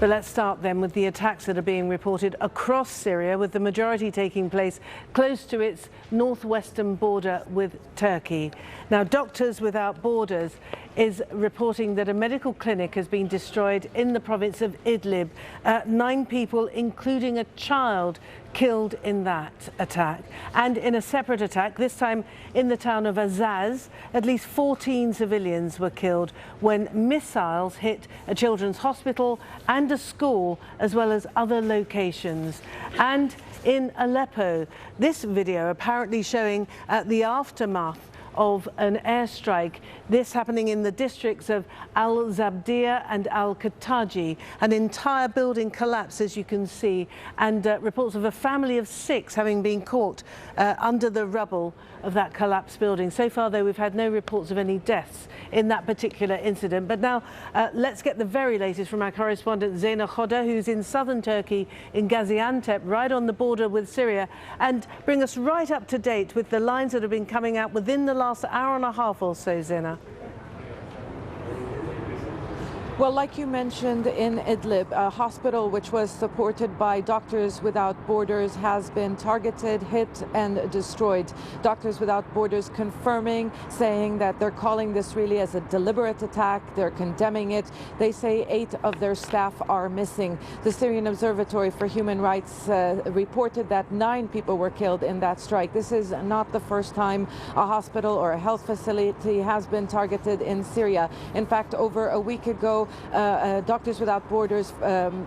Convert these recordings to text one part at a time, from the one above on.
But let's start then with the attacks that are being reported across Syria, with the majority taking place close to its northwestern border with Turkey. Now, Doctors Without Borders is reporting that a medical clinic has been destroyed in the province of Idlib. 9 people, including a child, killed in that attack. And in a separate attack, this time in the town of Azaz, at least 14 civilians were killed when missiles hit a children's hospital and a school, as well as other locations. And in Aleppo, this video apparently showing the aftermath of an airstrike, this happening in the districts of Al-Zabdiya and Al-Kataji. An entire building collapsed, as you can see, and reports of a family of 6 having been caught under the rubble of that collapsed building. So far, though, we've had no reports of any deaths in that particular incident. But now let's get the very latest from our correspondent Zena Khoda, who's in southern Turkey, in Gaziantep, right on the border with Syria, and bring us right up to date with the lines that have been coming out within the last hour and a half or so, Zena. Well, like you mentioned, in Idlib, a hospital which was supported by Doctors Without Borders has been targeted, hit and destroyed. Doctors Without Borders confirming, saying that they're calling this really as a deliberate attack. They're condemning it. They say 8 of their staff are missing. The Syrian Observatory for Human Rights reported that 9 people were killed in that strike. This is not the first time a hospital or a health facility has been targeted in Syria. In fact, over a week ago, Doctors Without Borders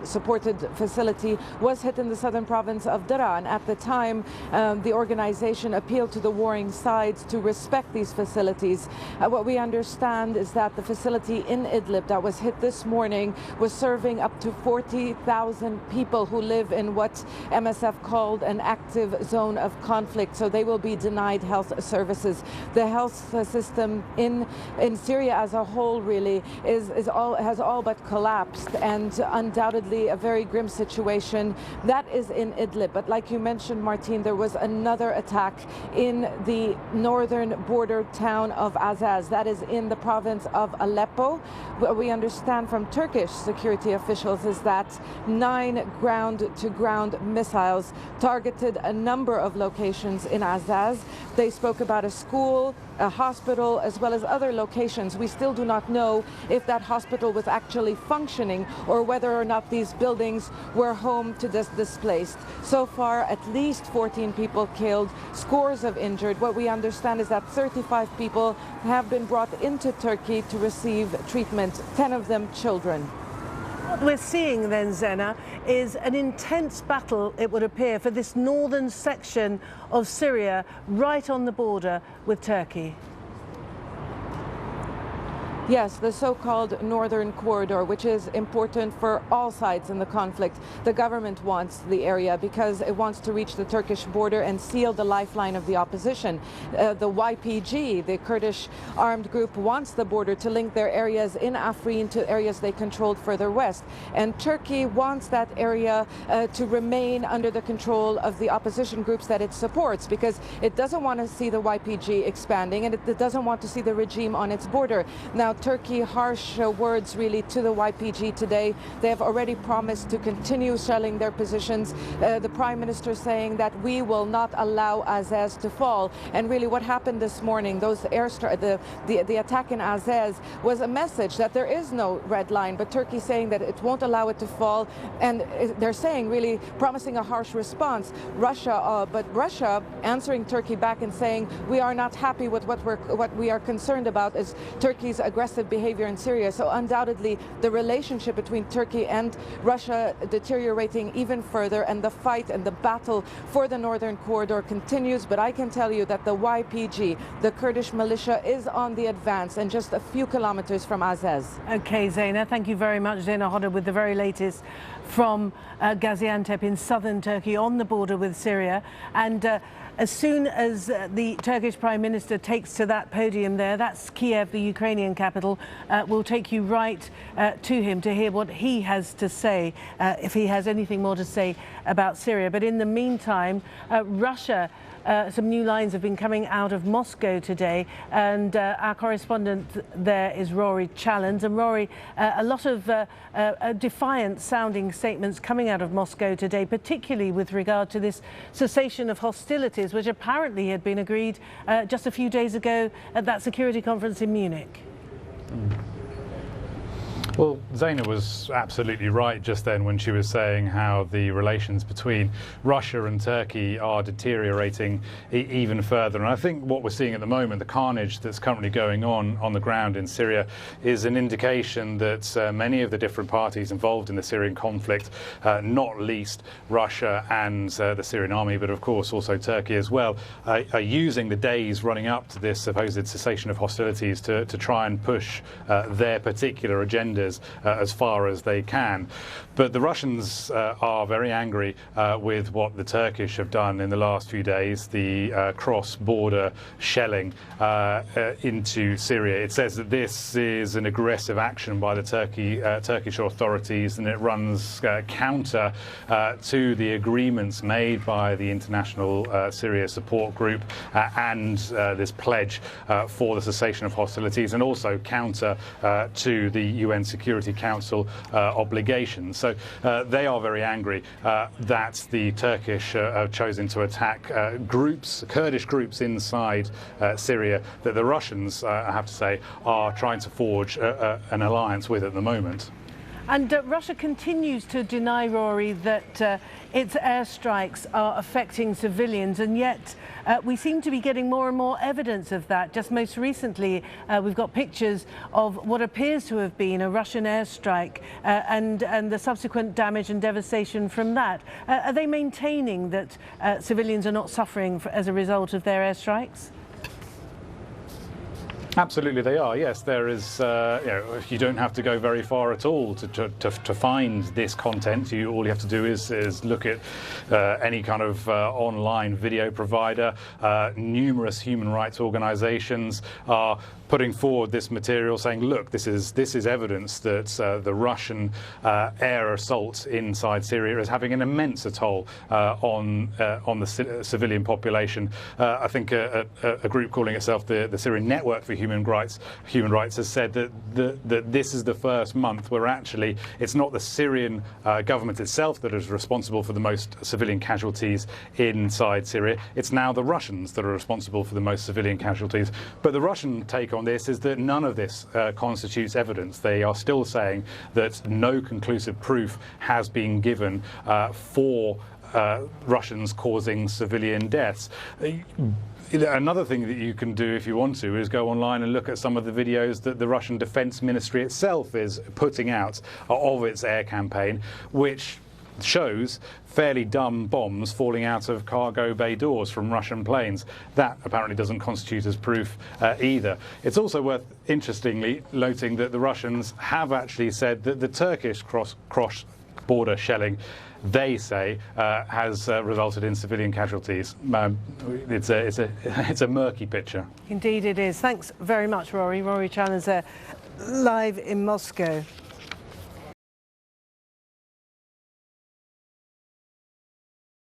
supported facility was hit in the southern province of Daraa, and at the time the organization appealed to the warring sides to respect these facilities. What we understand is that the facility in Idlib that was hit this morning was serving up to 40,000 people who live in what MSF called an active zone of conflict, so they will be denied health services. The health system in Syria as a whole really has all but collapsed, and undoubtedly a very grim situation. That is in Idlib. But like you mentioned, Martine, there was another attack in the northern border town of Azaz. That is in the province of Aleppo. What we understand from Turkish security officials is that 9 ground-to-ground missiles targeted a number of locations in Azaz. They spoke about a school, a hospital, as well as other locations. We still do not know if that hospital was actually functioning or whether or not these buildings were home to this displaced. So far, at least 14 people killed, scores of injured. What we understand is that 35 people have been brought into Turkey to receive treatment, 10 of them children. What we're seeing then, Zena, is an intense battle, it would appear, for this northern section of Syria, right on the border with Turkey. Yes, the so-called Northern Corridor, which is important for all sides in the conflict. The government wants the area because it wants to reach the Turkish border and seal the lifeline of the opposition. The YPG, the Kurdish armed group, wants the border to link their areas in Afrin to areas they controlled further west. And Turkey wants that area to remain under the control of the opposition groups that it supports, because it doesn't want to see the YPG expanding, and it doesn't want to see the regime on its border. Now, Turkey, harsh words really to the YPG today. They have already promised to continue shelling their positions. The Prime Minister saying that we will not allow Azaz to fall. And really what happened this morning, the attack in Azaz was a message that there is no red line, but Turkey saying that it won't allow it to fall. And they're saying, really promising a harsh response. But Russia answering Turkey back and saying, we are not happy with what we are concerned about is Turkey's aggressive behavior in Syria. So undoubtedly the relationship between Turkey and Russia deteriorating even further, and the fight and the battle for the Northern Corridor continues. But I can tell you that the YPG, the Kurdish militia, is on the advance and just a few kilometers from Azaz. Okay, Zena, thank you very much. Zena Khoda with the very latest from Gaziantep in southern Turkey on the border with Syria. And as soon as the Turkish Prime Minister takes to that podium there, that's Kiev, the Ukrainian capital, we'll take you right to him to hear what he has to say, if he has anything more to say about Syria. But in the meantime, Russia some new lines have been coming out of Moscow today, and our correspondent there is Rory Challens. And Rory, a lot of defiant-sounding statements coming out of Moscow today, particularly with regard to this cessation of hostilities, which apparently had been agreed just a few days ago at that security conference in Munich. Well, Zaina was absolutely right just then when she was saying how the relations between Russia and Turkey are deteriorating even further. And I think what we're seeing at the moment, the carnage that's currently going on the ground in Syria, is an indication that many of the different parties involved in the Syrian conflict, not least Russia and the Syrian army, but of course also Turkey as well, are using the days running up to this supposed cessation of hostilities to try and push their particular agendas as far as they can. But the Russians are very angry with what the Turkish have done in the last few days, the cross-border shelling into Syria. It says that this is an aggressive action by the Turkish authorities, and it runs counter to the agreements made by the International Syria Support Group and this pledge for the cessation of hostilities, and also counter to the UN Security Council obligations. So they are very angry that the Turkish have chosen to attack Kurdish groups inside Syria that the Russians, I have to say, are trying to forge an alliance with at the moment. And Russia continues to deny, Rory, that its airstrikes are affecting civilians, and yet we seem to be getting more and more evidence of that. Just most recently, we've got pictures of what appears to have been a Russian airstrike and the subsequent damage and devastation from that. Are they maintaining that civilians are not suffering as a result of their airstrikes? Absolutely, they are. Yes, there is. You don't have to go very far at all to find this content. All you have to do is look at any kind of online video provider. Numerous human rights organisations are putting forward this material, saying, "Look, this is evidence that the Russian air assault inside Syria is having an immense toll on the civilian population." I think a group calling itself the Syrian Network for Human Rights has said that this is the first month where actually it's not the Syrian government itself that is responsible for the most civilian casualties inside Syria. It's now the Russians that are responsible for the most civilian casualties. But the Russian take on this is that none of this constitutes evidence. They are still saying that no conclusive proof has been given for Russians causing civilian deaths. Another thing that you can do if you want to is go online and look at some of the videos that the Russian Defense Ministry itself is putting out of its air campaign, which shows fairly dumb bombs falling out of cargo bay doors from Russian planes. That apparently doesn't constitute as proof either. It's also worth, interestingly, noting that the Russians have actually said that the Turkish cross-border shelling, they say, has resulted in civilian casualties. It's a murky picture. Indeed it is. Thanks very much, Rory. Rory Challens there, live in Moscow.